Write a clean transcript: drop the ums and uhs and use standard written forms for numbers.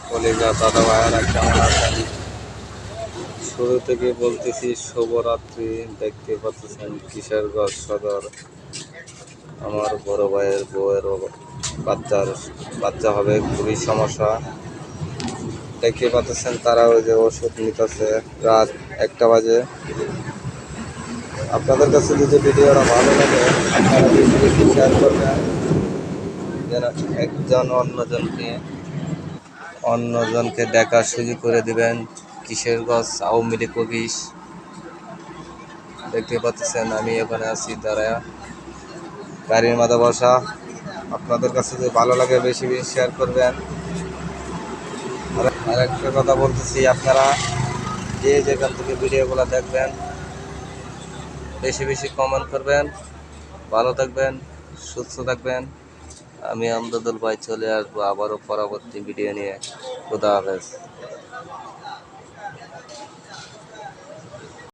কলিজা দাদা ভাইয়েরা কেমন আছেন? শুরু থেকে বলতেছি শুভরাত্রি। দেখতে পাচ্ছেন কিশোরগঞ্জ সদর আমার বড় ভাইয়ের বউয়েরও বাচ্চা হবে, খুবই সমস্যা। দেখতে পাচ্ছেন তারা ওই যে ওষুধ নিতেছে, রাত 1টা বাজে। আপনাদের কাছে যদি ভিডিওটা ভালো লাগে আপনারা বেশি বেশি শেয়ার করবেন, যেন একজন অন্যজনকে দেখার সুযোগ করে দিবেন। কিশোরগঞ্জ আওয়ামী লীগ অফিস দেখতে পাচ্ছেন, আমি এখানে আছি দাঁড়ায়া, গাড়ির মাথা বসা। আপনাদের কাছে যদি ভালো লাগে বেশি বেশি শেয়ার করবেন। আর একটা কথা বলতেছি, আপনারা যে যেখান থেকে ভিডিওগুলো দেখবেন বেশি বেশি কমেন্ট করবেন। ভালো থাকবেন, সুস্থ থাকবেন। আমি আমদাদুল ভাই চলে আসবো আবারও পরবর্তী ভিডিও নিয়ে। খুদা হাফেজ।